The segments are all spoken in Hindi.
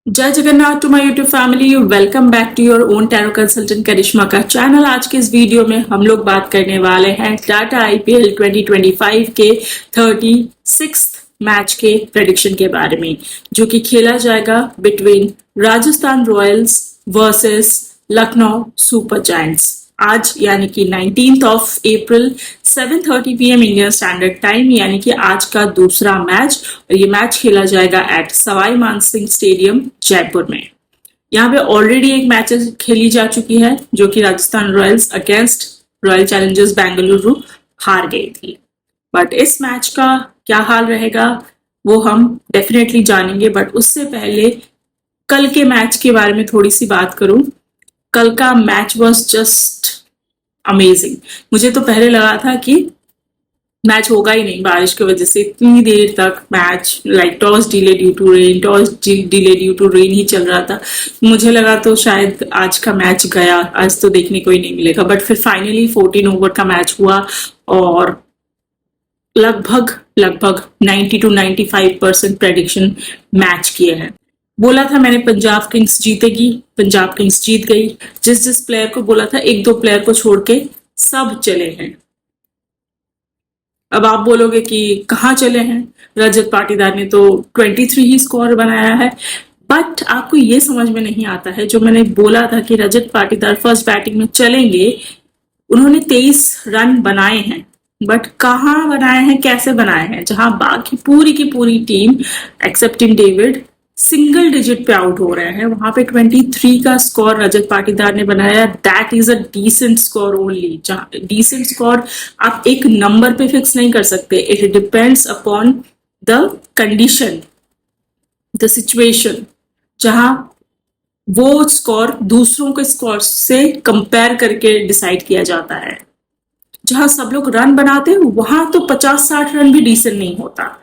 जय Jagannath to my YouTube family. Welcome back to your own tarot consultant Karishma का चैनल। आज के इस वीडियो में हम लोग बात करने वाले हैं टाटा आईपीएल 2025 के 36th मैच के प्रेडिक्शन के बारे में, जो कि खेला जाएगा between Rajasthan Royals versus Lucknow super giants. आज यानी कि 19th of April 7:30 PM Indian standard time, यानी कि आज का दूसरा मैच। और ये मैच खेला जाएगा एट सवाई मानसिंह स्टेडियम जयपुर में। यहाँ पे ऑलरेडी एक मैच खेली जा चुकी है, जो कि Rajasthan Royals against royal Challengers Bengaluru हार गई थी। बट इस मैच का क्या हाल रहेगा वो हम डेफिनेटली जानेंगे। बट उससे पहले कल के मैच के बारे में थोड़ी सी बात करूं। कल का मैच वॉज जस्ट अमेजिंग। मुझे तो पहले लगा था कि मैच होगा ही नहीं बारिश की वजह से। इतनी देर तक match toss delay due to rain ही चल रहा था। मुझे लगा तो शायद आज का मैच गया, आज तो देखने को ही नहीं मिलेगा। बट फिर फाइनली 14 ओवर का मैच हुआ और लगभग 90 to 95% प्रेडिक्शन मैच किए हैं। बोला था मैंने पंजाब किंग्स जीतेगी, पंजाब किंग्स जीत गई। जिस प्लेयर को बोला था, एक दो प्लेयर को छोड़ के सब चले हैं। अब आप बोलोगे कि कहाँ चले हैं। रजत पाटीदार ने तो 23 ही स्कोर बनाया है। बट आपको ये समझ में नहीं आता है, जो मैंने बोला था कि रजत पाटीदार फर्स्ट बैटिंग में चलेंगे, उन्होंने 23 रन बनाए हैं। बट कहाँ बनाए हैं, कैसे बनाए हैं, जहां बाकी पूरी की पूरी team accepting David single digit पे आउट हो रहे हैं, वहां पे 23 का स्कोर रजत पाटीदार ने बनाया। That is a decent score only. Decent score आप एक नंबर पे फिक्स नहीं कर सकते। It depends upon the condition, the situation, जहां वो स्कोर दूसरों के स्कोर से कंपेयर करके डिसाइड किया जाता है। जहां सब लोग रन बनाते हैं वहां तो 50-60 रन भी डिसेंट नहीं होता,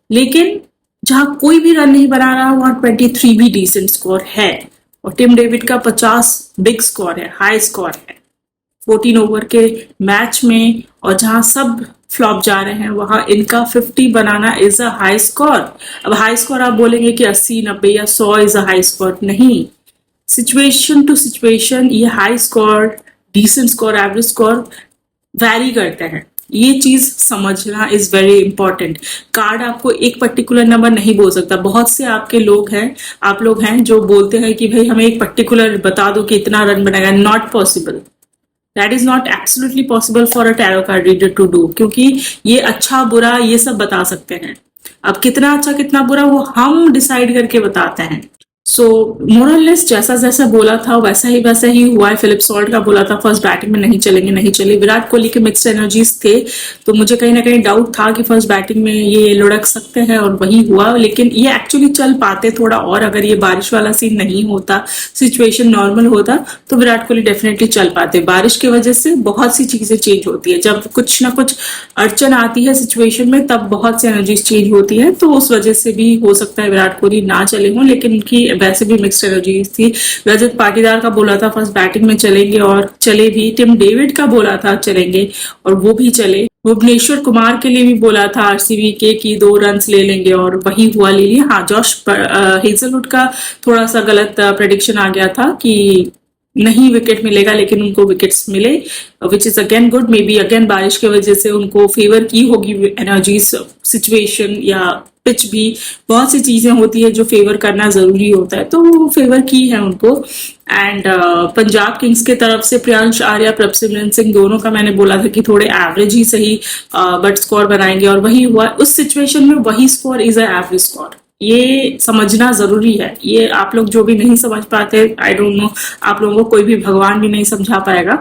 लेकिन जहां कोई भी रन नहीं बना रहा वहां 23 भी डिसेंट स्कोर है। और टिम डेविड का 50 बिग स्कोर है, हाई स्कोर है 14 ओवर के मैच में। और जहां सब फ्लॉप जा रहे हैं वहां इनका 50 बनाना इज अ हाई स्कोर। अब हाई स्कोर आप बोलेंगे कि 80, 90 या 100 इज अ हाई स्कोर। नहीं, सिचुएशन टू सिचुएशन ये high score, decent score, average score vary करते हैं। ये चीज समझना इज वेरी इंपॉर्टेंट। कार्ड आपको एक पर्टिकुलर नंबर नहीं बोल सकता। बहुत से आपके लोग हैं, आप लोग हैं जो बोलते हैं कि भाई हमें एक पर्टिकुलर बता दो कि इतना रन बनेगा। Not possible, that is not absolutely possible for a tarot card reader to do, क्योंकि ये अच्छा बुरा ये सब बता सकते हैं। अब कितना अच्छा कितना बुरा वो हम डिसाइड करके बताते हैं। सो मोरलेस जैसा जैसा बोला था वैसा ही हुआ है। फिलिप सॉल्ट का बोला था फर्स्ट बैटिंग में नहीं चलेंगे, नहीं चले। विराट कोहली के मिक्स्ड एनर्जीज थे, तो मुझे कहीं ना कहीं डाउट था कि फर्स्ट बैटिंग में ये लुढ़क सकते हैं, और वही हुआ। लेकिन ये एक्चुअली चल पाते थोड़ा और, अगर ये बारिश वाला सीन नहीं होता, सिचुएशन नॉर्मल होता, तो विराट कोहली डेफिनेटली चल पाते। बारिश की वजह से बहुत सी चीजें चेंज होती है। जब कुछ ना कुछ अड़चन आती है सिचुएशन में, तब बहुत सी एनर्जीज चेंज होती है। तो उस वजह से भी हो सकता है विराट कोहली ना चले हों, लेकिन उनकी वैसे भी मिक्स्ड एनर्जीज थी। रजत पाटीदार का बोला था फर्स्ट बैटिंग में चलेंगे और चले भी। टिम डेविड का बोला था चलेंगे और वो भी चले। भुवनेश्वर कुमार के लिए भी बोला था आरसीबी के कि 2 रन ले लेंगे और वही हुआ, ले लिया। हाँ, जॉश हेजलवुड का थोड़ा सा गलत प्रेडिक्शन आ गया था कि नहीं विकेट मिलेगा, लेकिन उनको विकेट्स मिले, which is again good. May be again बारिश की वजह से उनको फेवर की होगी एनर्जीज, सिचुएशन या पिच भी। बहुत सी चीजें होती है जो फेवर करना जरूरी होता है, तो वो फेवर की है उनको। एंड पंजाब किंग्स के तरफ से प्रियांश आर्या, प्रभसिमरन सिंह दोनों का मैंने बोला था कि थोड़े एवरेज ही सही बट स्कोर बनाएंगे, और वही हुआ। उस सिचुएशन में वही score is a average score. ये समझना जरूरी है। ये आप लोग जो भी नहीं समझ पाते, आई डोंट नो, आप लोगों को कोई भी भगवान भी नहीं समझा पाएगा,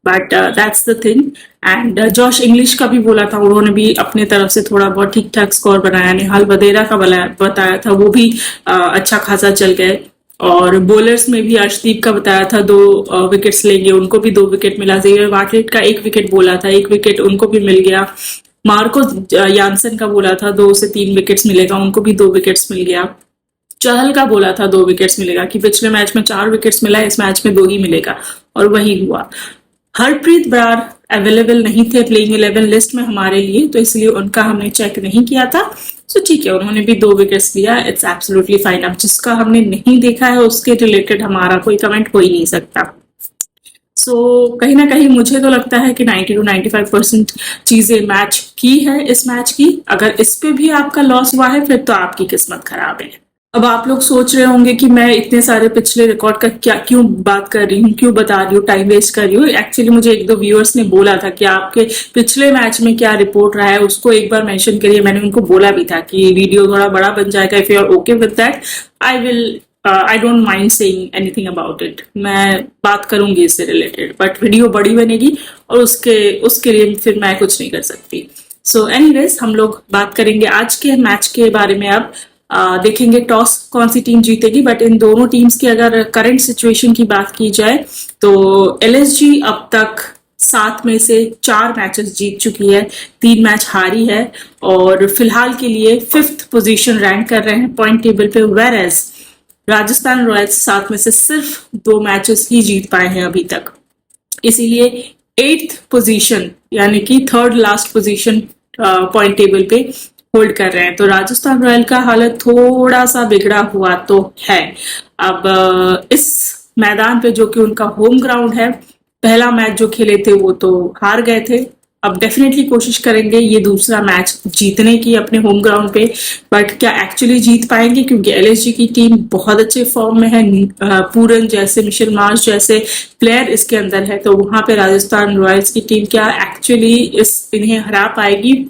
but that's the thing. And Josh Inglis का भी बोला था, उन्होंने भी अपने तरफ से थोड़ा बहुत ठीक ठाक स्कोर बनाया। निहाल वधेरा का बताया था, वो भी अच्छा खासा चल गए। और बॉलर्स में भी अर्शदीप का बताया था 2 विकेट्स लेंगे, उनको भी 2 विकेट मिला। जेवियर वाटलेट का 1 विकेट बोला था, 1 विकेट उनको भी मिल गया। मार्को यानसन का बोला था 2 से 3 विकेट्स मिलेगा, उनको भी 2 विकेट्स मिल गया। चहल का बोला था 2 विकेट्स मिलेगा, कि पिछले मैच में 4 विकेट्स मिला, इस मैच में 2 ही मिलेगा, और वही हुआ। हरप्रीत बरार अवेलेबल नहीं थे प्लेइंग 11 लिस्ट में हमारे लिए, तो इसलिए उनका हमने चेक नहीं किया था। सो ठीक है, उन्होंने भी 2 विकेट्स लिया, इट्स एब्सोल्युटली फाइन। अब जिसका हमने नहीं देखा है उसके रिलेटेड हमारा कोई कमेंट हो ही नहीं सकता। सो कहीं ना कहीं मुझे तो लगता है कि 90 to 95% चीजें मैच की है इस मैच की। अगर इस पे भी आपका लॉस हुआ है फिर तो आपकी किस्मत खराब है। अब आप लोग सोच रहे होंगे कि मैं इतने सारे पिछले रिकॉर्ड का क्या क्यों बात कर रही हूँ, क्यों बता रही हूँ, टाइम वेस्ट कर रही हूँ। एक्चुअली मुझे 1-2 व्यूअर्स ने बोला था कि आपके पिछले मैच में क्या रिपोर्ट रहा है उसको एक बार मेंशन करिए। मैंने उनको बोला भी था कि वीडियो थोड़ा बड़ा बन जाएगा, if you are okay with that I don't mind saying anything about it. मैं बात करूंगी इससे रिलेटेड, बट वीडियो बड़ी बनेगी और उसके लिए फिर मैं कुछ नहीं कर सकती। सो एनीवेज हम लोग बात करेंगे आज के मैच के बारे में। अब देखेंगे टॉस कौन सी टीम जीतेगी, बट इन दोनों टीम्स की अगर करंट सिचुएशन की बात की जाए तो एलएसजी अब तक 7 में से 4 मैचेस जीत चुकी है, 3 मैच हारी है और फिलहाल के लिए 5th पोजीशन रैंक कर रहे हैं पॉइंट टेबल पे। वेर एज राजस्थान रॉयल्स 7 में से सिर्फ 2 मैचेस ही जीत पाए हैं अभी तक, इसीलिए 8th पोजीशन यानी कि 3rd last position point table पे होल्ड कर रहे हैं। तो राजस्थान रॉयल का हालत थोड़ा सा बिगड़ा हुआ तो है। अब इस मैदान पे जो कि उनका होम ग्राउंड है, पहला मैच जो खेले थे वो तो हार गए थे। अब डेफिनेटली कोशिश करेंगे ये दूसरा मैच जीतने की अपने होम ग्राउंड पे, बट क्या एक्चुअली जीत पाएंगे क्योंकि एलएसजी की टीम बहुत अच्छे फॉर्म में है। पूरन जैसे, मिशेल मार्श जैसे प्लेयर इसके अंदर है, तो वहां पे राजस्थान रॉयल्स की टीम क्या एक्चुअली इन्हें हरा पाएगी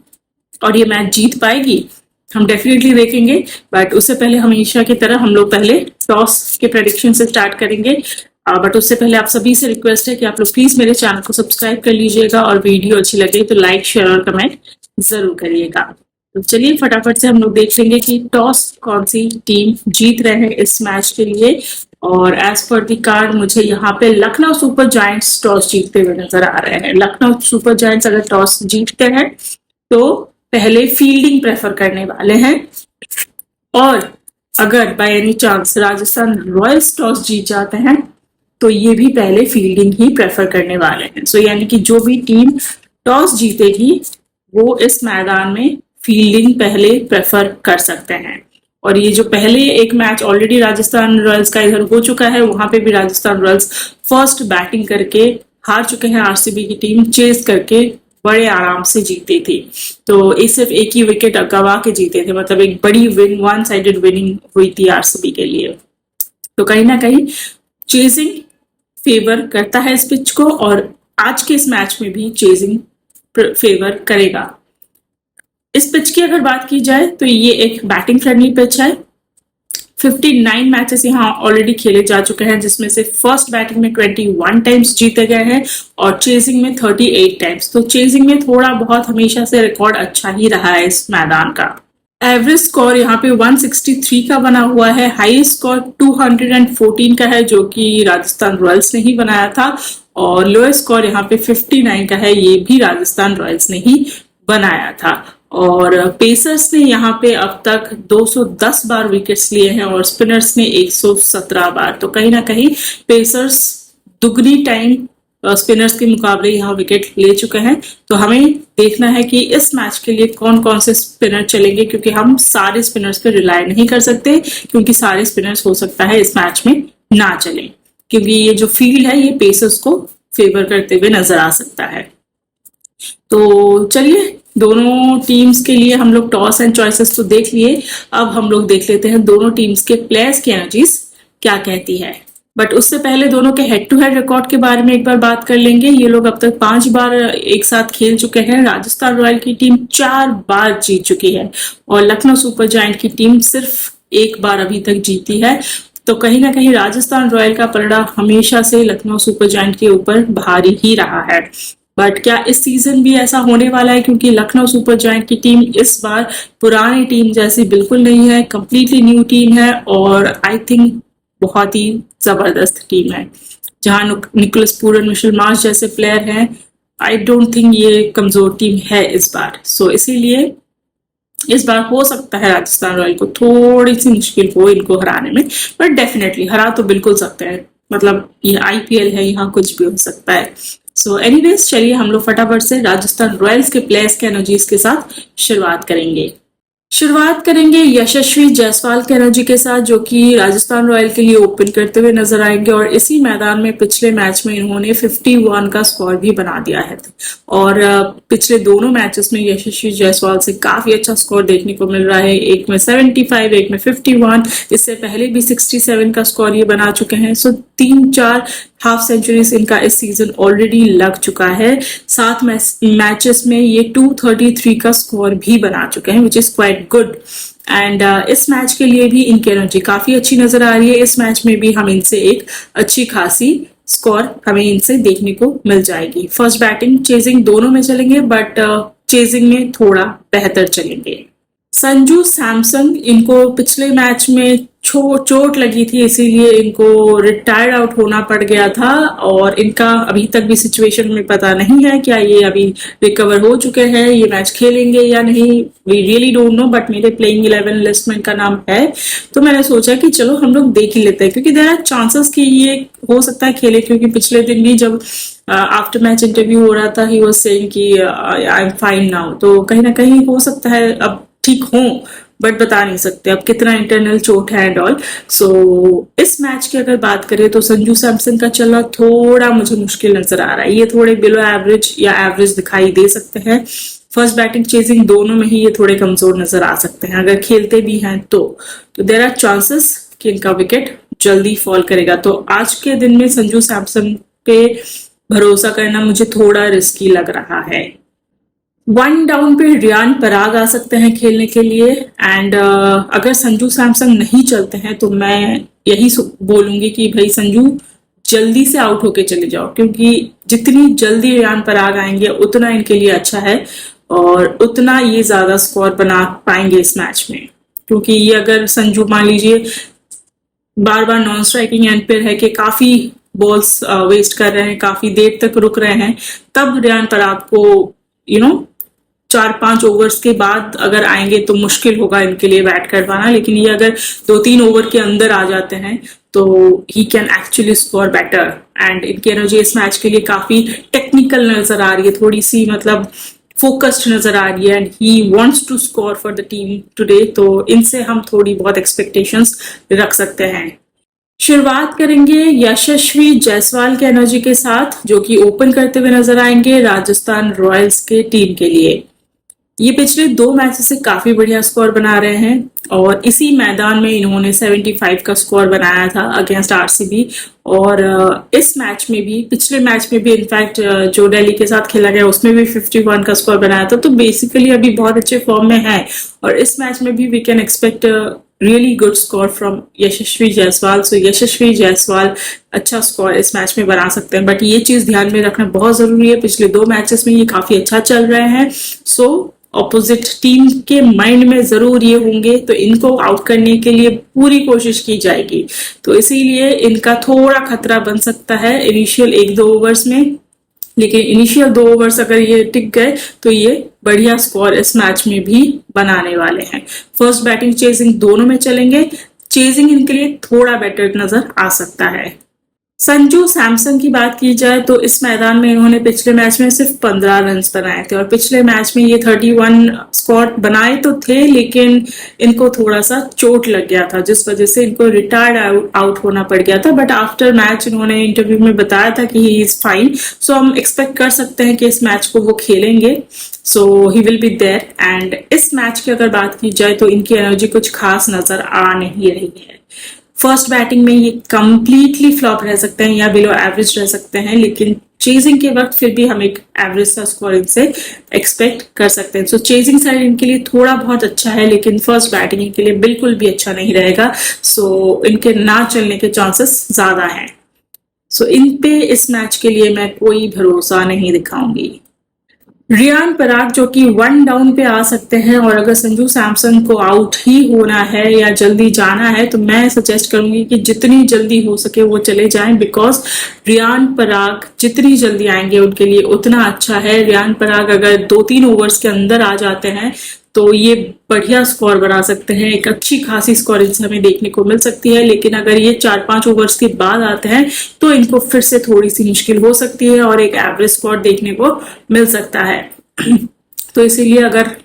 और ये मैच जीत पाएगी, हम डेफिनेटली देखेंगे। बट उससे पहले हमेशा की तरह हम लोग पहले टॉस के प्रेडिक्शन से स्टार्ट करेंगे। बट उससे पहले आप सभी से रिक्वेस्ट है कि आप लोग प्लीज मेरे चैनल को सब्सक्राइब कर लीजिएगा और वीडियो अच्छी लगे तो लाइक, शेयर और कमेंट जरूर करिएगा। तो चलिए फटाफट से हम लोग देख लेंगे कि टॉस कौन सी टीम जीत रहे हैं इस मैच के लिए। और एज पर दी कार्ड मुझे यहाँ पे लखनऊ सुपर जायंट्स टॉस जीतते हुए नजर आ रहे हैं। लखनऊ सुपर जायंट्स अगर टॉस जीतते हैं तो पहले फील्डिंग प्रेफर करने वाले हैं, और अगर by any chance Rajasthan Royals toss जीत जाते हैं तो ये भी पहले फील्डिंग ही प्रेफर करने वाले हैं। सो यानी कि जो भी टीम टॉस जीतेगी वो इस मैदान में फील्डिंग पहले प्रेफर कर सकते हैं। और ये जो पहले एक मैच ऑलरेडी राजस्थान रॉयल्स का इधर हो चुका है, वहां पे भी राजस्थान रॉयल्स फर्स्ट बैटिंग करके हार चुके हैं। आरसीबी की टीम चेस करके बड़े आराम से जीती थी, तो सिर्फ एक ही विकेट गवा के जीते थे, मतलब एक बड़ी विन, वन साइडेड विनिंग हुई थी आरसीबी के लिए। तो कहीं ना कहीं चेजिंग फेवर करता है इस पिच को, और आज के इस मैच में भी चेजिंग फेवर करेगा। इस पिच की अगर बात की जाए तो ये एक बैटिंग फ्रेंडली पिच है। 59 मैचेस यहाँ ऑलरेडी खेले जा चुके हैं, जिसमें से फर्स्ट बैटिंग में 21 टाइम्स जीते गए हैं और चेजिंग में 38 टाइम्स। तो चेजिंग में थोड़ा बहुत हमेशा से रिकॉर्ड अच्छा ही रहा है इस मैदान का। एवरेज स्कोर यहाँ पे 163 का बना हुआ है, हाई स्कोर 214 का है जो कि राजस्थान रॉयल्स ने ही बनाया था, और लोएस्ट स्कोर यहाँ पे 59 का है, ये भी राजस्थान रॉयल्स ने ही बनाया था। और पेसर्स ने यहाँ पे अब तक 210 बार विकेट्स लिए हैं और स्पिनर्स ने 117 बार। तो कहीं ना कहीं पेसर्स दुगनी टाइम स्पिनर्स के मुकाबले यहाँ विकेट ले चुके हैं। तो हमें देखना है कि इस मैच के लिए कौन कौन से स्पिनर चलेंगे, क्योंकि हम सारे स्पिनर्स पे रिलाय नहीं कर सकते, क्योंकि सारे स्पिनर्स हो सकता है इस मैच में ना चले, क्योंकि ये जो फील्ड है ये पेसर्स को फेवर करते हुए नजर आ सकता है। तो चलिए, दोनों टीम्स के लिए हम लोग टॉस एंड चॉइसेस तो देख लिए, अब हम लोग देख लेते हैं दोनों टीम्स के प्लेयर्स की एनर्जीज क्या कहती है। बट उससे पहले दोनों के हेड टू हेड रिकॉर्ड के बारे में एक बार बात कर लेंगे। ये लोग अब तक 5 बार एक साथ खेल चुके हैं। राजस्थान रॉयल की टीम 4 बार जीत चुकी है और लखनऊ सुपर जायंट की टीम सिर्फ 1 बार अभी तक जीती है। तो कहीं ना कहीं राजस्थान रॉयल का पलड़ा हमेशा से लखनऊ सुपर जायंट के ऊपर भारी ही रहा है। बट क्या इस सीजन भी ऐसा होने वाला है, क्योंकि लखनऊ सुपर जायंट की टीम इस बार पुरानी टीम जैसी बिल्कुल नहीं है, कंप्लीटली न्यू टीम है और आई थिंक बहुत ही जबरदस्त टीम है, जहां निकोलस पूरन, मिशेल मार्श जैसे प्लेयर हैं। आई डोंट थिंक ये कमजोर टीम है इस बार। सो इसीलिए इस बार हो सकता है राजस्थान रॉयल को थोड़ी सी मुश्किल हो इनको हराने में, बट डेफिनेटली हरा तो बिल्कुल सकते हैं, मतलब ये आईपीएल है, यहाँ कुछ भी हो सकता है। सो एनीवेज चलिए हम लोग फटाफट से राजस्थान रॉयल्स के प्लेयर्स के एनर्जीज के साथ शुरुआत करेंगे। शुरुआत करेंगे यशस्वी जायसवाल के एनर्जी के साथ, जो कि राजस्थान रॉयल के लिए ओपन करते हुए नजर आएंगे और इसी मैदान में पिछले मैच में इन्होंने 51 का स्कोर भी बना दिया है और पिछले दोनों मैचेस में यशस्वी जायसवाल से काफी अच्छा स्कोर देखने को मिल रहा है। एक में 75, एक में 51, इससे पहले भी 67 का स्कोर ये बना चुके हैं। सो 3-4 हाफ सेंचुरीज इनका इस सीजन ऑलरेडी लग चुका है। 7 मैचेस में ये 233 का स्कोर भी बना चुके हैं, which is quite good. And इस मैच के लिए भी इनकी एनर्जी काफी अच्छी नजर आ रही है। इस मैच में भी हम इनसे एक अच्छी खासी स्कोर हमें इनसे देखने को मिल जाएगी। फर्स्ट बैटिंग चेजिंग दोनों में चलेंगे, बट चेजिंग में थोड़ा बेहतर चलेंगे। संजू सैमसन, इनको पिछले मैच में चोट लगी थी, इसीलिए इनको रिटायर्ड आउट होना पड़ गया था और इनका अभी तक भी सिचुएशन में पता नहीं है क्या ये अभी रिकवर हो चुके हैं, ये मैच खेलेंगे या नहीं, we really don't know. But मेरे प्लेइंग 11 लिस्ट में इनका नाम है, तो मैंने सोचा कि चलो हम लोग देख ही लेते हैं, क्योंकि देयर आर चांसेस कि ये हो सकता है खेले, क्योंकि पिछले दिन भी जब आफ्टर मैच इंटरव्यू हो रहा था ही वाज सेइंग कि आई एम फाइन नाउ, तो कहीं ना कहीं हो सकता है अब ठीक हो, बट बता नहीं सकते अब कितना इंटरनल चोट है एंड ऑल। सो इस मैच की अगर बात करें तो संजू सैमसन का चलना थोड़ा मुझे मुश्किल नजर आ रहा है। ये थोड़े बिलो एवरेज या एवरेज दिखाई दे सकते हैं। फर्स्ट बैटिंग चेजिंग दोनों में ही ये थोड़े कमजोर नजर आ सकते हैं, अगर खेलते भी हैं तो देयर आर चांसेस कि इनका विकेट जल्दी फॉल करेगा। तो आज के दिन में संजू सैमसन पे भरोसा करना मुझे थोड़ा रिस्की लग रहा है। 1 डाउन पे रियान पराग आ सकते हैं खेलने के लिए एंड अगर संजू सैमसन नहीं चलते हैं तो मैं यही बोलूंगी कि भाई संजू जल्दी से आउट होके चले जाओ, क्योंकि जितनी जल्दी रियान पराग आएंगे उतना इनके लिए अच्छा है और उतना ये ज्यादा स्कोर बना पाएंगे इस मैच में। क्योंकि ये अगर संजू मान लीजिए बार बार नॉन स्ट्राइकिंग एंड पे है कि काफी बॉल्स वेस्ट कर रहे हैं, काफी देर तक रुक रहे हैं, तब रियान पराग को 4-5 ओवर्स के बाद अगर आएंगे तो मुश्किल होगा इनके लिए बैट कर पाना। लेकिन ये अगर 2-3 ओवर के अंदर आ जाते हैं तो he can actually score better and इनकी एनर्जी इस मैच के लिए काफी टेक्निकल नजर आ रही है, थोड़ी सी मतलब फोकस्ड नजर आ रही है and he wants to score for the team today. तो इनसे हम थोड़ी बहुत एक्सपेक्टेशंस रख सकते हैं। शुरुआत करेंगे यशस्वी जायसवाल के एनर्जी के साथ, जो कि ओपन करते हुए नजर आएंगे राजस्थान रॉयल्स के टीम के लिए। ये पिछले 2 मैचेस से काफी बढ़िया स्कोर बना रहे हैं और इसी मैदान में इन्होंने 75 का स्कोर बनाया था अगेंस्ट आरसीबी और इस मैच में भी, पिछले मैच में भी इनफैक्ट जो दिल्ली के साथ खेला गया उसमें भी 51 का स्कोर बनाया था। तो बेसिकली अभी बहुत अच्छे फॉर्म में है और इस मैच में भी we can expect really good score from Yashasvi Jaiswal. So Yashasvi Jaiswal अच्छा स्कोर इस मैच में बना सकते हैं, बट ये चीज ध्यान में रखना बहुत जरूरी है, पिछले 2 मैचेस में ये काफी अच्छा चल रहे हैं। सो ऑपोजिट टीम के माइंड में जरूर ये होंगे, तो इनको आउट करने के लिए पूरी कोशिश की जाएगी। तो इसीलिए इनका थोड़ा खतरा बन सकता है इनिशियल 1-2 ओवर्स में, लेकिन इनिशियल 2 ओवर्स अगर ये टिक गए तो ये बढ़िया स्कोर इस मैच में भी बनाने वाले हैं। फर्स्ट बैटिंग चेजिंग दोनों में चलेंगे, चेजिंग इनके लिए थोड़ा बेटर नजर आ सकता है। संजू सैमसन की बात की जाए तो इस मैदान में इन्होंने पिछले मैच में सिर्फ 15 रन बनाए थे और पिछले मैच में ये 31 स्कोर बनाए तो थे, लेकिन इनको थोड़ा सा चोट लग गया था जिस वजह से इनको रिटायर्ड आउट होना पड़ गया था। बट आफ्टर मैच इन्होंने इंटरव्यू में बताया था कि ही इज फाइन, सो हम एक्सपेक्ट कर सकते हैं कि इस मैच को वो खेलेंगे। So he will be there and इस मैच की अगर बात की जाए तो इनकी एनर्जी कुछ खास नजर आ नहीं रही है। फर्स्ट बैटिंग में ये कंप्लीटली फ्लॉप रह सकते हैं या बिलो एवरेज रह सकते हैं, लेकिन चेजिंग के वक्त फिर भी हम एक एवरेज सा स्कोर इनसे एक्सपेक्ट कर सकते हैं। सो चेजिंग साइड इनके लिए थोड़ा बहुत अच्छा है, लेकिन फर्स्ट बैटिंग इनके लिए बिल्कुल भी अच्छा नहीं रहेगा। सो इनके ना चलने के चांसेस ज्यादा हैं। सो इन पे इस मैच के लिए मैं कोई भरोसा नहीं दिखाऊंगी। रियान पराग जो कि 1 डाउन पे आ सकते हैं और अगर संजू सैमसन को आउट ही होना है या जल्दी जाना है तो मैं सजेस्ट करूंगी कि जितनी जल्दी हो सके वो चले जाएं, बिकॉज रियान पराग जितनी जल्दी आएंगे उनके लिए उतना अच्छा है। रियान पराग अगर 2-3 ओवर्स के अंदर आ जाते हैं तो ये बढ़िया स्कोर बना सकते हैं, एक अच्छी खासी स्कोर इनसे हमें देखने को मिल सकती है। लेकिन अगर ये 4-5 ओवर्स के बाद आते हैं तो इनको फिर से थोड़ी सी मुश्किल हो सकती है और एक एवरेज स्कोर देखने को मिल सकता है। तो इसीलिए अगर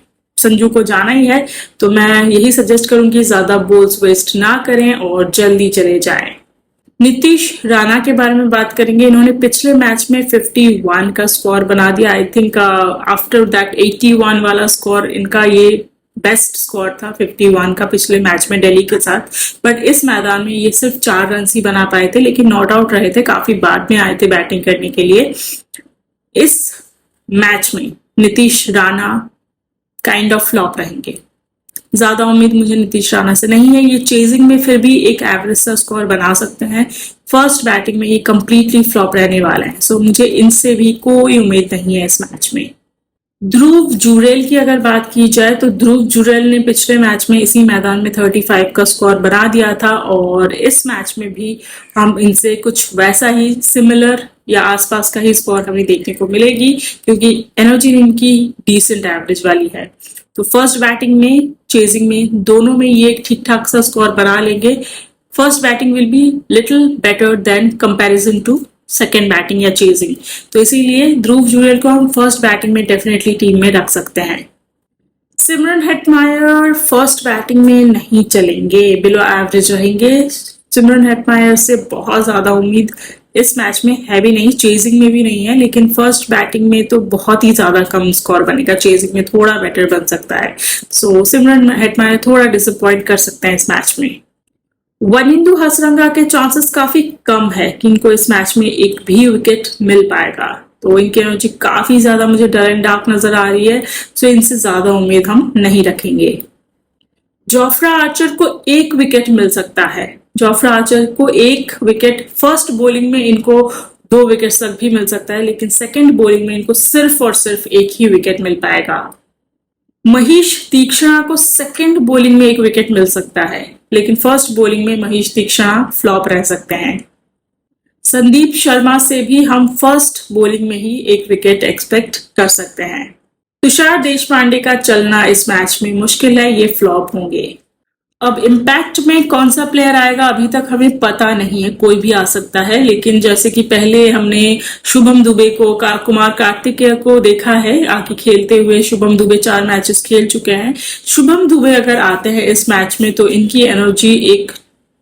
संजू को जाना ही है, तो मैं यही सजेस्ट करूंगी ज्यादा बॉल्स वेस्ट ना करें और जल्दी चले जाएं। नीतीश राणा के बारे में बात करेंगे। इन्होंने पिछले मैच में 51 का स्कोर बना दिया। आई थिंक आफ्टर दैट 81 वाला स्कोर इनका ये बेस्ट स्कोर था, 51 का पिछले मैच में दिल्ली के साथ। बट इस मैदान में ये सिर्फ 4 रन ही बना पाए थे, लेकिन नॉट आउट रहे थे, काफी बाद में आए थे बैटिंग करने के लिए। इस मैच में Nitish Rana kind of flop रहेंगे। ज्यादा उम्मीद मुझे नीतीश राणा से नहीं है। ये चेजिंग में फिर भी एक एवरेज सा स्कोर बना सकते हैं। फर्स्ट बैटिंग में ये कंप्लीटली फ्लॉप रहने वाला है, सो मुझे इनसे भी कोई उम्मीद नहीं है इस मैच में। ध्रुव जुरेल की अगर बात की जाए तो ध्रुव जुरेल ने पिछले मैच में इसी मैदान में 35 का स्कोर बना दिया था, और इस मैच में भी हम इनसे कुछ वैसा ही सिमिलर या आसपास का ही स्कोर हमें देखने को मिलेगी, क्योंकि एनर्जी इनकी डिसेंट एवरेज वाली है। तो फर्स्ट बैटिंग में, चेजिंग में, दोनों में ये एक ठीक ठाक सा स्कोर बना लेंगे। First batting will be little better than comparison to second batting या चेजिंग, तो इसीलिए ध्रुव जुरेल को हम फर्स्ट बैटिंग में डेफिनेटली टीम में रख सकते हैं। सिमरन हेटमायर फर्स्ट बैटिंग में नहीं चलेंगे, बिलो एवरेज रहेंगे। सिमरन हेटमायर से बहुत ज्यादा उम्मीद इस मैच में है भी नहीं, चेजिंग में भी नहीं है, लेकिन फर्स्ट बैटिंग में तो बहुत ही ज्यादा कम स्कोर बनेगा, चेजिंग में थोड़ा बेटर बन सकता है। सो सिमरन हेटमायर थोड़ा डिसअपॉइंट कर सकते हैं इस मैच में। वनिंदु हसरंगा के चांसेस काफी कम है कि इनको इस मैच में एक भी विकेट मिल पाएगा, तो इनकी एनर्जी काफी ज्यादा मुझे डर एंड डार्क नजर आ रही है, सो इनसे ज्यादा उम्मीद हम नहीं रखेंगे। जोफ्रा आर्चर को एक विकेट मिल सकता है। जोफ्रा आर्चर को एक विकेट, फर्स्ट बॉलिंग में इनको 2 विकेट तक भी मिल सकता है, लेकिन सेकंड बॉलिंग में इनको सिर्फ और सिर्फ एक ही विकेट मिल पाएगा। महेश तीक्ष्णा को सेकंड बॉलिंग में एक विकेट मिल सकता है, लेकिन फर्स्ट बॉलिंग में महेश तीक्ष्णा फ्लॉप रह सकते हैं। संदीप शर्मा से भी हम फर्स्ट बॉलिंग में ही एक विकेट एक्सपेक्ट कर सकते हैं। तुषार देशपांडे का चलना इस मैच में मुश्किल है, ये फ्लॉप होंगे। अब इम्पैक्ट में कौन सा प्लेयर आएगा अभी तक हमें पता नहीं है, कोई भी आ सकता है, लेकिन जैसे कि पहले हमने शुभम दुबे को, कुमार कार्तिकेय को देखा है आके खेलते हुए। शुभम दुबे 4 मैचेस खेल चुके हैं। शुभम दुबे अगर आते हैं इस मैच में तो इनकी एनर्जी एक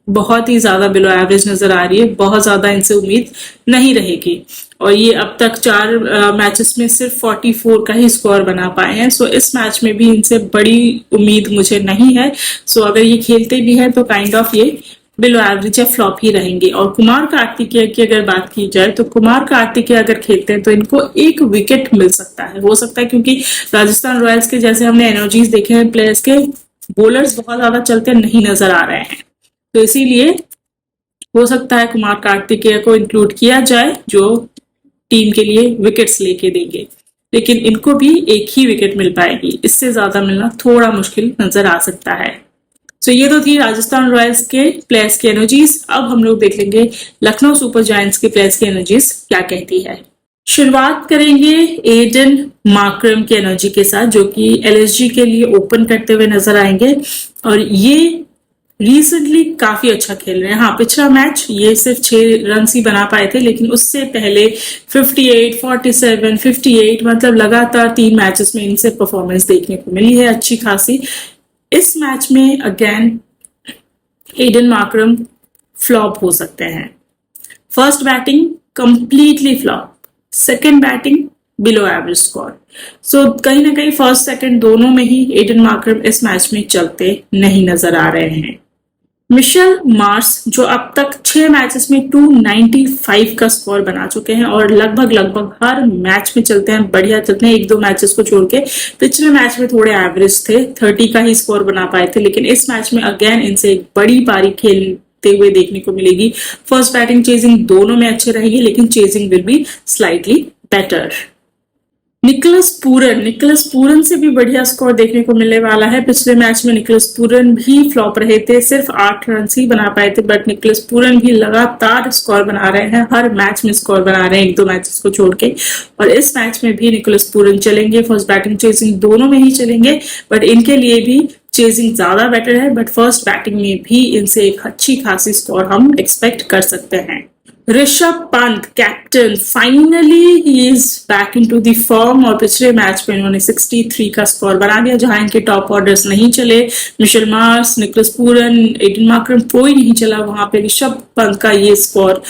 बहुत ही ज्यादा बिलो एवरेज नजर आ रही है, बहुत ज्यादा इनसे उम्मीद नहीं रहेगी, और ये अब तक 4 मैचेस में सिर्फ 44 का ही स्कोर बना पाए हैं। सो इस मैच में भी इनसे बड़ी उम्मीद मुझे नहीं है। सो अगर ये खेलते भी हैं तो काइंड ऑफ ये बिलो एवरेज या फ्लॉप ही रहेंगे। और कुमार कार्तिकेय की अगर बात की जाए तो कुमार कार्तिकेय अगर खेलते हैं तो इनको एक विकेट मिल सकता है, हो सकता है, क्योंकि राजस्थान रॉयल्स के जैसे हमने एनर्जीज देखे हैं प्लेयर्स के, बॉलर्स बहुत ज्यादा चलते नहीं नजर आ रहे हैं, तो इसीलिए हो सकता है कुमार कार्तिकेय को इंक्लूड किया जाए जो टीम के लिए विकेट्स लेके देंगे, लेकिन इनको भी एक ही विकेट मिल पाएगी, इससे ज्यादा मिलना थोड़ा मुश्किल नजर आ सकता है। सो ये तो थी राजस्थान रॉयल्स के प्लेयर्स की एनर्जीज। अब हम लोग देख लेंगे लखनऊ सुपर जायंट्स के प्लेयर्स की एनर्जीज क्या कहती है। शुरुआत करेंगे एडन मार्करम की एनर्जी के साथ, जो कि एलएसजी के लिए ओपन करते हुए नजर आएंगे, और ये रिसेंटली काफी अच्छा खेल रहे हैं। हाँ, पिछला मैच ये सिर्फ 6 रन ही बना पाए थे, लेकिन उससे पहले 58, 47, 58 मतलब लगातार 3 मैचेस में इनसे परफॉर्मेंस देखने को मिली है अच्छी खासी। इस मैच में अगेन एडन मार्करम फ्लॉप हो सकते हैं। First batting completely flop, second batting below average score. So कहीं ना कहीं फर्स्ट सेकंड दोनों में ही एडन मार्करम इस मैच में चलते नहीं नजर आ रहे हैं। मिशेल मार्श जो अब तक 6 मैचेस में 295 का स्कोर बना चुके हैं और लगभग हर मैच में चलते हैं, बढ़िया चलते हैं, 1-2 मैचेस को छोड़ के। पिछले मैच में थोड़े एवरेज थे, 30 का ही स्कोर बना पाए थे, लेकिन इस मैच में अगेन इनसे एक बड़ी पारी खेलते हुए देखने को मिलेगी। फर्स्ट बैटिंग चेजिंग दोनों में अच्छे रहेगी, लेकिन chasing will be slightly better. Nicholas Pooran से भी बढ़िया स्कोर देखने को मिलने वाला है। पिछले मैच में निकोलस पूरन भी फ्लॉप रहे थे, सिर्फ 8 रन ही बना पाए थे, बट निकोलस पूरन भी लगातार स्कोर बना रहे हैं, हर मैच में स्कोर बना रहे हैं 1-2 मैचेस को छोड़ के। और इस मैच में भी निकोलस पूरन चलेंगे, फर्स्ट बैटिंग चेजिंग दोनों में ही चलेंगे, बट इनके लिए भी चेजिंग ज्यादा बेटर है, बट फर्स्ट बैटिंग में भी इनसे एक अच्छी खासी स्कोर हम एक्सपेक्ट कर सकते हैं। Rishabh Pant captain, finally he is back into the form, और पिछले मैच में इन्होंने 63 का स्कोर बना दिया जहां इनके टॉप ऑर्डर्स नहीं चले। Mitchell Marsh, Nicholas Pooran, Aiden Markram कोई नहीं चला, वहां पे ऋषभ पंत का ये स्कोर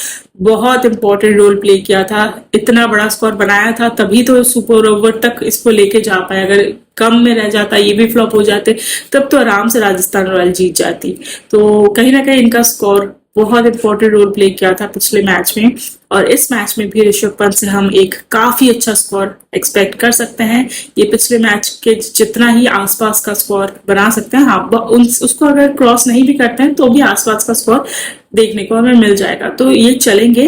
बहुत इंपॉर्टेंट रोल प्ले किया था। इतना बड़ा स्कोर बनाया था तभी तो सुपर ओवर तक इसको लेके जा पाए। अगर कम में रह जाता, ये भी फ्लॉप हो जाते, तब तो आराम से राजस्थान रॉयल जीत जाती। तो कहीं ना कहीं इनका स्कोर बहुत इंपॉर्टेंट रोल प्ले किया था पिछले मैच में, और इस मैच में भी ऋषभ पंत से हम एक काफी अच्छा स्कोर एक्सपेक्ट कर सकते हैं। ये पिछले मैच के जितना ही आसपास का स्कोर बना सकते हैं। हाँ, उसको अगर क्रॉस नहीं भी करते हैं तो भी आसपास का स्कोर देखने को हमें मिल जाएगा। तो ये चलेंगे,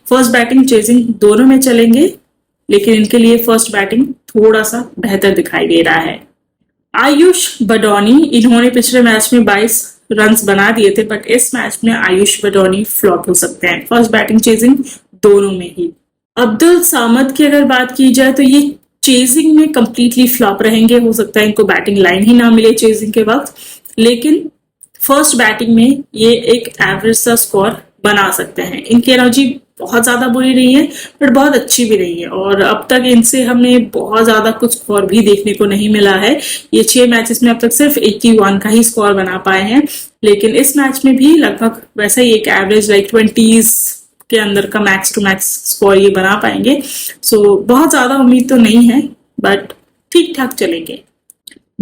फर्स्ट बैटिंग चेजिंग दोनों में चलेंगे, लेकिन इनके लिए फर्स्ट बैटिंग थोड़ा सा बेहतर दिखाई दे रहा है। आयुष बडौनी, इन्होंने पिछले मैच में 22 रन्स बना दिए थे, बट इस मैच में आयुष बडौनी फ्लॉप हो सकते हैं। फर्स्ट बैटिंग चेजिंग दोनों में ही। अब्दुल सामद की अगर बात की जाए तो ये चेजिंग में कंप्लीटली फ्लॉप रहेंगे। हो सकता है इनको बैटिंग लाइन ही ना मिले चेजिंग के वक्त, लेकिन फर्स्ट बैटिंग में ये एक एवरेज सा स्कोर बना सकते हैं। इनकी एनर्जी बहुत ज्यादा बुरी नहीं है, बट बहुत अच्छी भी नहीं है, और अब तक इनसे हमें बहुत ज्यादा कुछ स्कोर भी देखने को नहीं मिला है। ये 6 मैचेस में अब तक सिर्फ 81 का ही स्कोर बना पाए हैं, लेकिन इस मैच में भी लगभग वैसा ही एक एवरेज लाइक 20s के अंदर का मैक्स टू मैक्स स्कोर ये बना पाएंगे। सो बहुत ज्यादा उम्मीद तो नहीं है, बट ठीक ठाक चलेंगे।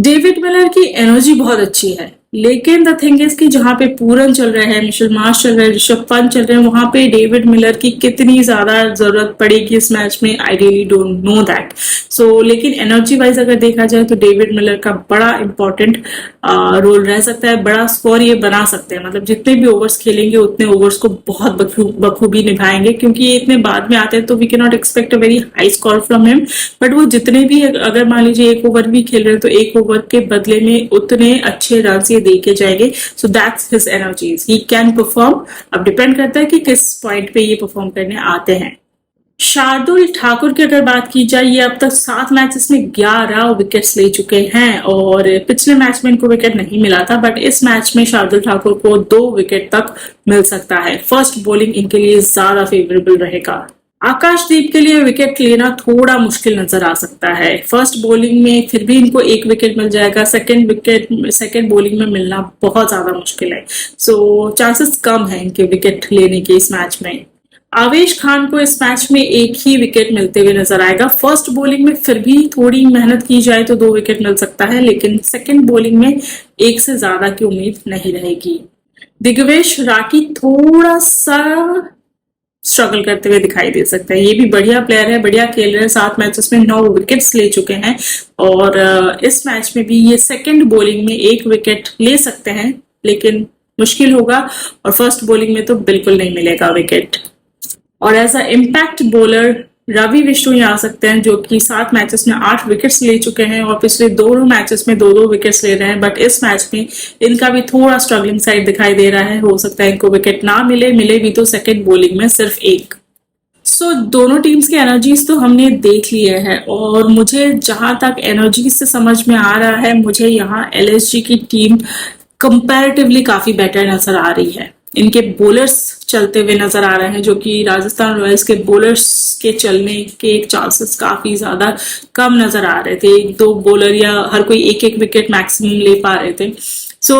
डेविड मिलर की एनर्जी बहुत अच्छी है, लेकिन द थिंग इज कि जहां पे पूरन चल रहे हैं, मिशेल मार्श चल रहे हैं, ऋषभ पंत चल रहे हैं, वहां पे डेविड मिलर की कितनी ज्यादा जरूरत पड़ेगी इस मैच में, I really don't know that. So लेकिन एनर्जी वाइज अगर देखा जाए तो डेविड मिलर का बड़ा इंपॉर्टेंट रोल रह सकता है, बड़ा स्कोर ये बना सकते हैं। मतलब जितने भी ओवर्स खेलेंगे उतने ओवर्स को बहुत बखूबी निभाएंगे, क्योंकि ये इतने बाद में आते हैं तो we can not expect a very high score from him. But वो जितने भी, अगर मान लीजिए 1 ओवर भी खेल रहे हैं तो 1 ओवर के बदले में उतने अच्छे रन ये दे के जाएंगे। So that's his energies, he can perform. अब डिपेंड करता है कि किस पॉइंट पे ये परफॉर्म करने आते हैं। शार्दुल ठाकुर की अगर बात की जाए, ये अब तक 7 मैचेस में 11 विकेट्स ले चुके हैं, और पिछले मैच में इनको विकेट नहीं मिला था, बट इस मैच में शार्दुल ठाकुर को 2 विकेट तक मिल सकता है। फर्स्ट बॉलिंग इनके लिए ज्यादा फेवरेबल रहेगा। आकाशदीप के लिए विकेट लेना थोड़ा मुश्किल नजर आ सकता है। फर्स्ट बॉलिंग में फिर भी इनको 1 विकेट मिल जाएगा, सेकंड बॉलिंग में मिलना बहुत ज्यादा मुश्किल है। सो चांसेस कम है इनके विकेट लेने के इस मैच में। आवेश खान को इस मैच में 1 ही विकेट मिलते हुए नजर आएगा। फर्स्ट बॉलिंग में फिर भी थोड़ी मेहनत की जाए तो 2 विकेट मिल सकता है, लेकिन सेकंड बॉलिंग में 1 से ज्यादा की उम्मीद नहीं रहेगी। दिग्वेश राठी थोड़ा सा स्ट्रगल करते हुए दिखाई दे सकता है। ये भी बढ़िया प्लेयर है, बढ़िया खेल रहे हैं, 7 मैचेस में 9 विकेट्स ले चुके हैं, और इस मैच में भी ये सेकंड बॉलिंग में 1 विकेट ले सकते हैं, लेकिन मुश्किल होगा, और फर्स्ट बॉलिंग में तो बिल्कुल नहीं मिलेगा विकेट। और as a impact bowler Ravi Vishnu आ सकते हैं, जो कि 7 मैचेस में 8 विकेट्स ले चुके हैं, और पिछले दोनों मैचेस में 2-2 विकेट्स ले रहे हैं, बट इस मैच में इनका भी थोड़ा स्ट्रगलिंग साइड दिखाई दे रहा है। हो सकता है इनको विकेट ना मिले भी तो सेकंड बॉलिंग में सिर्फ 1। सो दोनों टीम्स की एनर्जीज तो हमने देख लिए है, और मुझे जहां तक एनर्जीज से समझ में आ रहा है, मुझे यहाँ एलएसजी की टीम कंपैरेटिवली काफी बेटर नजर आ रही है। इनके बॉलर्स चलते हुए नजर आ रहे हैं, जो कि राजस्थान रॉयल्स के बॉलर्स के चलने के चांसेस काफी ज्यादा कम नजर आ रहे थे। 1-2 बॉलर या हर कोई 1-1 विकेट मैक्सिमम ले पा रहे थे। सो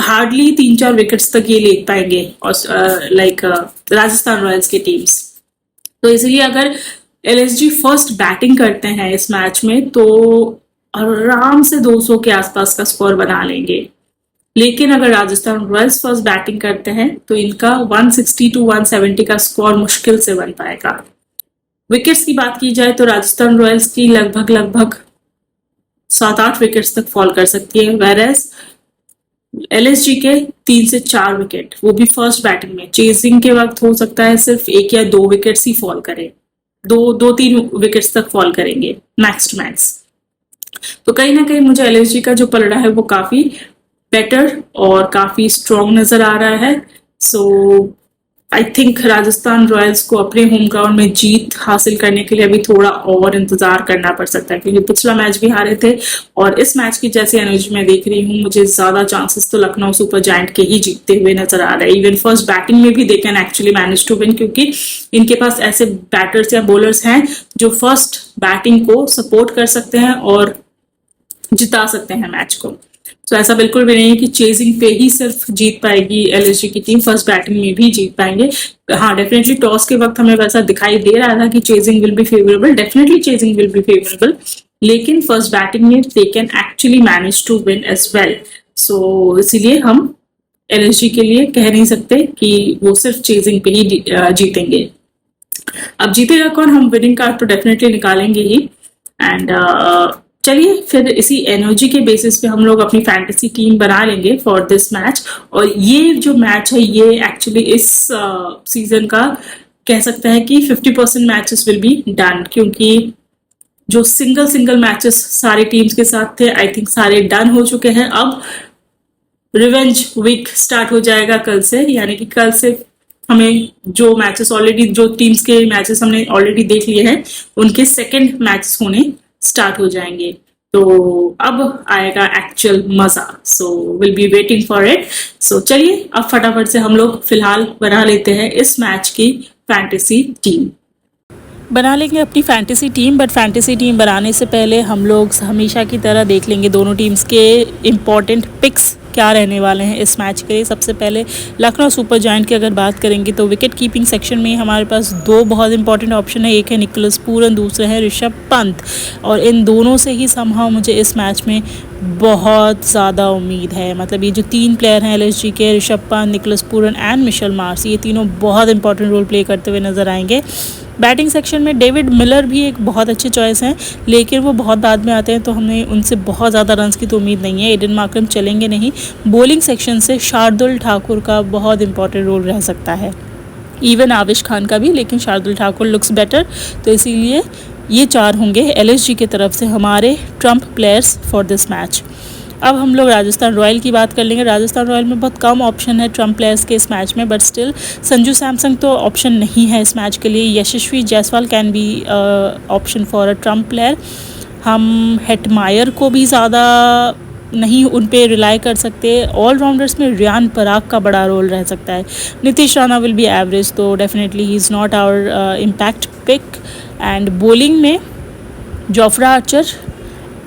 हार्डली 3-4 विकेट्स तक ये ले पाएंगे, और लाइक राजस्थान रॉयल्स की टीम्स। तो इसलिए अगर एलएसजी फर्स्ट बैटिंग करते हैं इस मैच में तो आराम से 200 के आसपास का स्कोर बना लेंगे, लेकिन अगर राजस्थान रॉयल्स फर्स्ट बैटिंग करते हैं तो इनका 160 to 170 का स्कोर मुश्किल से बन पाएगा। विकेट्स की बात की जाए तो राजस्थान रॉयल्स की लगभग 7-8 विकेट्स तक फॉल कर सकती है, वेरएज एलएसजी के 3 से 4 विकेट, वो भी फर्स्ट बैटिंग में। चेजिंग के वक्त हो सकता है सिर्फ 1 या 2 विकेट्स ही फॉल करें, 2-3 विकेट्स तक फॉल करेंगे मैक्स टू मैक्स। तो कहीं ना कहीं मुझे एलएसजी का जो पलड़ा है वो काफी बेटर और काफी स्ट्रॉन्ग नजर आ रहा है। सो आई थिंक राजस्थान रॉयल्स को अपने होम ग्राउंड में जीत हासिल करने के लिए अभी थोड़ा और इंतजार करना पड़ सकता है, क्योंकि पिछला मैच भी हारे थे और इस मैच की जैसे एनर्जी मैं देख रही हूँ, मुझे ज्यादा चांसेस तो लखनऊ सुपर जायंट के ही जीतते हुए नजर आ रहे हैं। इवन फर्स्ट बैटिंग में भी they can actually manage to win, क्योंकि इनके पास ऐसे बैटर्स या बॉलर्स हैं जो फर्स्ट बैटिंग को सपोर्ट कर सकते हैं और जिता सकते हैं मैच को। तो ऐसा बिल्कुल भी नहीं है कि चेजिंग पे ही सिर्फ जीत पाएगी एलएसजी की टीम, फर्स्ट बैटिंग में भी जीत पाएंगे। हाँ, डेफिनेटली टॉस के वक्त हमें वैसा दिखाई दे रहा था कि chasing will be favourable, definitely chasing will be favourable, लेकिन फर्स्ट बैटिंग में they can actually manage to win as well. So इसीलिए हम एलएसजी के लिए कह नहीं सकते कि वो सिर्फ चेजिंग पे ही जीतेंगे। अब जीतेगा कौन, हम विनिंग कार्ड तो डेफिनेटली निकालेंगे ही। एंड चलिए फिर इसी एनर्जी के बेसिस पे हम लोग अपनी फैंटेसी टीम बना लेंगे फॉर दिस मैच। और ये जो मैच है ये एक्चुअली इस सीजन का कह सकते हैं कि 50% मैचेस विल बी डन, क्योंकि जो सिंगल मैचेस सारी टीम्स के साथ थे आई थिंक सारे डन हो चुके हैं। अब रिवेंज वीक स्टार्ट हो जाएगा कल से, यानी कि कल से हमें जो मैचेस ऑलरेडी, जो टीम्स के मैचेस हमने ऑलरेडी देख लिए हैं, उनके सेकंड मैचेस होने स्टार्ट हो जाएंगे। तो अब आएगा एक्चुअल मजा। So will be waiting for it. So चलिए अब फटाफट से हम लोग फिलहाल बना लेते हैं इस मैच की फैंटेसी टीम। बना लेंगे अपनी fantasy team, but fantasy team बनाने से पहले हम लोग हमेशा की तरह देख लेंगे दोनों टीम्स के इम्पॉर्टेंट पिक्स क्या रहने वाले हैं इस मैच के लिए। सबसे पहले लखनऊ सुपर जायंट की अगर बात करेंगे तो विकेट कीपिंग सेक्शन में हमारे पास दो बहुत इंपॉर्टेंट ऑप्शन है, एक है निकोलस पूरन, दूसरे है ऋषभ पंत। और इन दोनों से ही समहाउ मुझे इस मैच में बहुत ज़्यादा उम्मीद है। मतलब ये जो तीन प्लेयर हैं एलएसजी के, Rishabh Pant, Nicholas Pooran and Mitchell Marsh, ये तीनों बहुत इंपॉर्टेंट रोल प्ले करते हुए नजर आएंगे। बैटिंग सेक्शन में डेविड मिलर भी एक बहुत अच्छे चॉइस हैं, लेकिन वो बहुत बाद में आते हैं तो हमें उनसे बहुत ज़्यादा रन्स की तो उम्मीद नहीं है। एडन मार्क्रम चलेंगे नहीं। बॉलिंग सेक्शन से शार्दुल ठाकुर का बहुत इंपॉर्टेंट रोल रह सकता है, इवन आविश खान का भी, लेकिन शार्दुल ठाकुर लुक्स बेटर। तो इसीलिए ये चार होंगे एलएसजी की तरफ से हमारे Trump players for this match. अब हम लोग राजस्थान रॉयल की बात कर लेंगे। राजस्थान रॉयल में बहुत कम ऑप्शन है ट्रम्प प्लेयर्स के इस मैच में, बट स्टिल संजू सैमसंग तो ऑप्शन नहीं है इस मैच के लिए। Yashasvi Jaiswal can be option for a trump player. हम हेटमायर को भी ज़्यादा नहीं उन पे रिलाई कर सकते। ऑलराउंडर्स में रियान पराग का बड़ा रोल रह सकता है। Nitish Rana will be average, तो definitely he is not our impact pick. And bowling में जोफ्रा आर्चर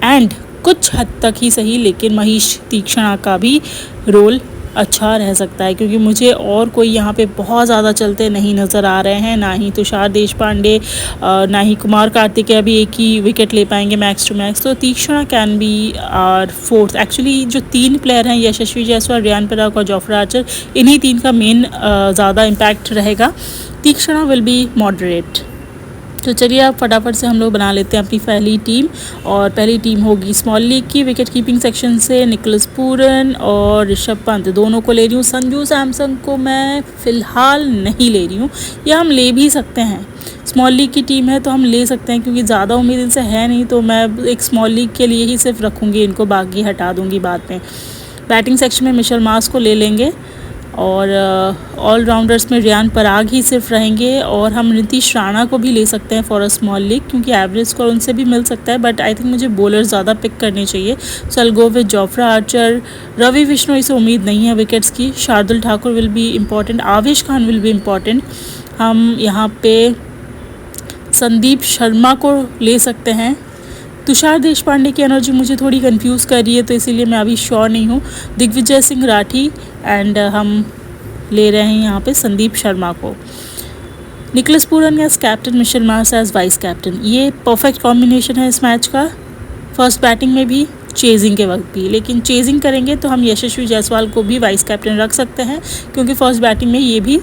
एंड कुछ हद तक ही सही, लेकिन महेश तीक्ष्णा का भी रोल अच्छा रह सकता है, क्योंकि मुझे और कोई यहाँ पे बहुत ज़्यादा चलते नहीं नज़र आ रहे हैं। ना ही तुषार देशपांडे, ना ही कुमार कार्तिकेय अभी एक ही विकेट ले पाएंगे मैक्स टू मैक्स। तो Theekshana can be our fourth. Actually जो तीन प्लेयर हैं यशस्वी जायसवाल, रियान पराग और जोफ्रा आर्चर, इन्हीं तीन का मेन ज़्यादा इम्पैक्ट रहेगा। तीक्ष्णा विल बी मॉडरेट। तो चलिए अब फटाफट से हम लोग बना लेते हैं अपनी पहली टीम। और पहली टीम होगी स्मॉल लीग की। विकेट कीपिंग सेक्शन से निकोलस पूरन और ऋषभ पंत दोनों को ले रही हूँ। संजू सैमसंग को मैं फ़िलहाल नहीं ले रही हूँ, या हम ले भी सकते हैं। स्मॉल लीग की टीम है तो हम ले सकते हैं, क्योंकि ज़्यादा उम्मीद इनसे है नहीं, तो मैं एक स्मॉल लीग के लिए ही सिर्फ रखूँगी इनको, बाकी हटा दूँगी बाद में। बैटिंग सेक्शन में मिशेल मार्श को ले लेंगे और ऑलराउंडर्स में रियान पराग ही सिर्फ रहेंगे। और हम नीतीश राणा को भी ले सकते हैं फॉर अ स्मॉल लीग, क्योंकि एवरेज स्कोर उनसे भी मिल सकता है, बट आई थिंक मुझे बॉलर ज़्यादा पिक करने चाहिए। So I go with Jofra Archer. Ravi Bishnoi से उम्मीद नहीं है विकेट्स की। Shardul Thakur will be important, Avesh Khan will be important. हम यहाँ पे संदीप शर्मा को ले सकते हैं। तुषार देशपांडे की एनर्जी मुझे थोड़ी कंफ्यूज कर रही है, तो इसीलिए मैं अभी श्योर नहीं हूँ। दिग्विजय सिंह राठी एंड हम ले रहे हैं यहाँ पे संदीप शर्मा को। Nicholas Pooran as captain, Mitchell Marsh as vice captain, ये परफेक्ट कॉम्बिनेशन है इस मैच का, फर्स्ट बैटिंग में भी, चेजिंग के वक्त भी। लेकिन चेजिंग करेंगे तो हम यशस्वी जायसवाल को भी वाइस कैप्टन रख सकते हैं, क्योंकि फर्स्ट बैटिंग में ये भी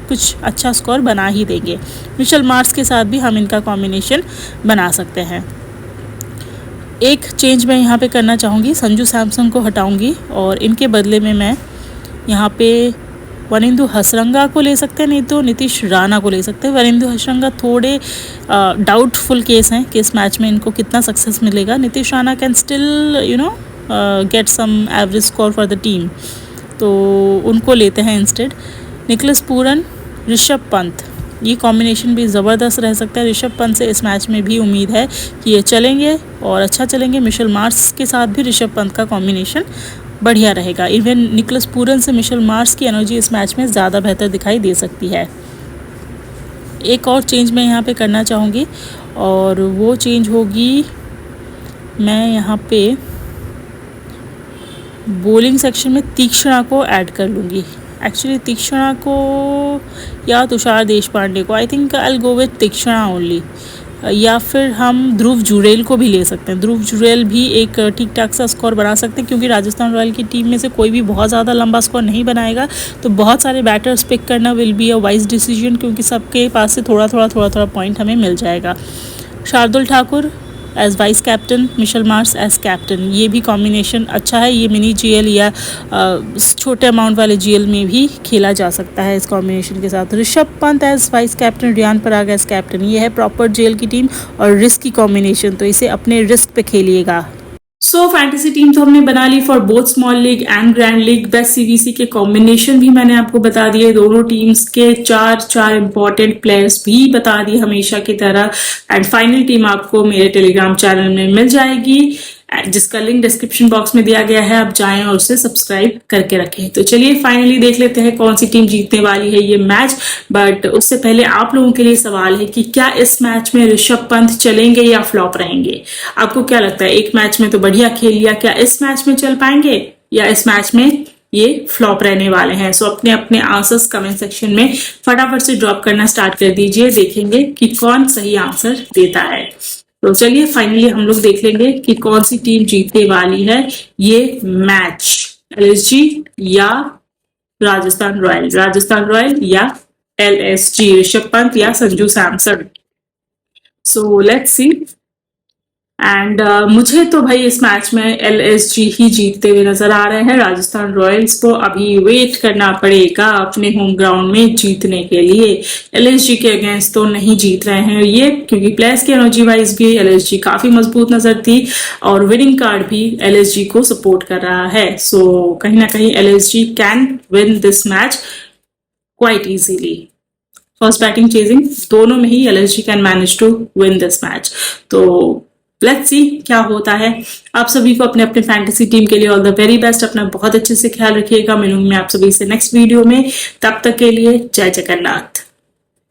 कुछ अच्छा स्कोर बना ही देंगे। मिशेल मार्श के साथ भी हम इनका कॉम्बिनेशन बना सकते हैं। एक चेंज मैं यहाँ पे करना चाहूँगी, संजू सैमसंग को हटाऊँगी और इनके बदले में मैं यहाँ पे वनिंदु हसरंगा को ले सकते हैं, नहीं तो नीतीश राणा को ले सकते हैं। वनिंदु हसरंगा थोड़े डाउटफुल केस हैं कि इस मैच में इनको कितना सक्सेस मिलेगा। Nitish Rana can still get some average score for the team, तो उनको लेते हैं instead. Nicholas Pooran Rishabh Pant, ये कॉम्बिनेशन भी ज़बरदस्त रह सकता है। ऋषभ पंत से इस मैच में भी उम्मीद है कि ये चलेंगे और अच्छा चलेंगे। मिशेल मार्श के साथ भी ऋषभ पंत का कॉम्बिनेशन बढ़िया रहेगा। इवन निकोलस पूरन से मिशेल मार्श की एनर्जी इस मैच में ज़्यादा बेहतर दिखाई दे सकती है। एक और चेंज मैं यहाँ पे करना चाहूँगी और वो चेंज होगी, मैं यहाँ पे बॉलिंग सेक्शन में तीक्ष्णा को ऐड कर लूँगी। एक्चुअली तीक्ष्णा को या तुषार देशपांडे को, I think I will go with Theekshana only. या फिर हम ध्रुव जुरेल को भी ले सकते हैं। ध्रुव जुरेल भी एक ठीक ठाक सा स्कोर बना सकते हैं, क्योंकि राजस्थान रॉयल की टीम में से कोई भी बहुत ज़्यादा लंबा स्कोर नहीं बनाएगा, तो बहुत सारे बैटर्स पिक करना will be a wise decision, क्योंकि सबके पास से थोड़ा थोड़ा पॉइंट हमें मिल जाएगा। Shardul Thakur as vice captain, Mitchell Marsh as captain, ये भी कॉम्बिनेशन अच्छा है। ये मिनी जीएल या छोटे अमाउंट वाले जीएल में भी खेला जा सकता है इस कॉम्बिनेशन के साथ। Rishabh Pant as vice captain, Riyan Parag as captain, ये है प्रॉपर जीएल की टीम और रिस्क की कॉम्बिनेशन, तो इसे अपने रिस्क पे खेलिएगा। सो फैंटेसी टीम तो हमने बना ली for both small league and grand league. Best CVC के कॉम्बिनेशन भी मैंने आपको बता दिए, दोनों टीम्स के चार इंपॉर्टेंट प्लेयर्स भी बता दिए हमेशा की तरह। एंड फाइनल टीम आपको मेरे टेलीग्राम चैनल में मिल जाएगी, जिसका लिंक डिस्क्रिप्शन बॉक्स में दिया गया है। आप जाएं और उसे सब्सक्राइब करके रखें। तो चलिए फाइनली देख लेते हैं कौन सी टीम जीतने वाली है ये मैच। बट उससे पहले आप लोगों के लिए सवाल है कि क्या इस मैच में ऋषभ पंत चलेंगे या फ्लॉप रहेंगे? आपको क्या लगता है? एक मैच में तो बढ़िया खेल लिया, क्या इस मैच में चल पाएंगे या इस मैच में ये फ्लॉप रहने वाले हैं? सो अपने अपने आंसर्स कमेंट सेक्शन में फटाफट से ड्रॉप करना स्टार्ट कर दीजिए, देखेंगे कि कौन सही आंसर देता है। तो चलिए फाइनली हम लोग देख लेंगे कि कौन सी टीम जीतने वाली है ये मैच, एलएसजी या राजस्थान रॉयल या एलएसजी, ऋषभ पंत या Sanju Samson. So let's see. And मुझे तो भाई इस मैच में एलएसजी ही जीतते हुए नजर आ रहे हैं। राजस्थान रॉयल्स को अभी वेट करना पड़ेगा अपने होम ग्राउंड में जीतने के लिए। एलएसजी के अगेंस्ट तो नहीं जीत रहे हैं ये, क्योंकि प्लेयर्स की एनर्जी वाइज भी एलएसजी काफी मजबूत नजर थी और विनिंग कार्ड भी एलएसजी को सपोर्ट कर रहा है। सो कहीं ना कहीं LSG can win this match quite easily. First batting chasing दोनों में ही LSG can manage to win this match. तो लेट्स सी क्या होता है। आप सभी को अपने अपने फैंटेसी टीम के लिए ऑल द वेरी बेस्ट। अपना बहुत अच्छे से ख्याल रखिएगा। मिलूंगी मैं आप सभी से नेक्स्ट वीडियो में। तब तक के लिए जय जगन्नाथ।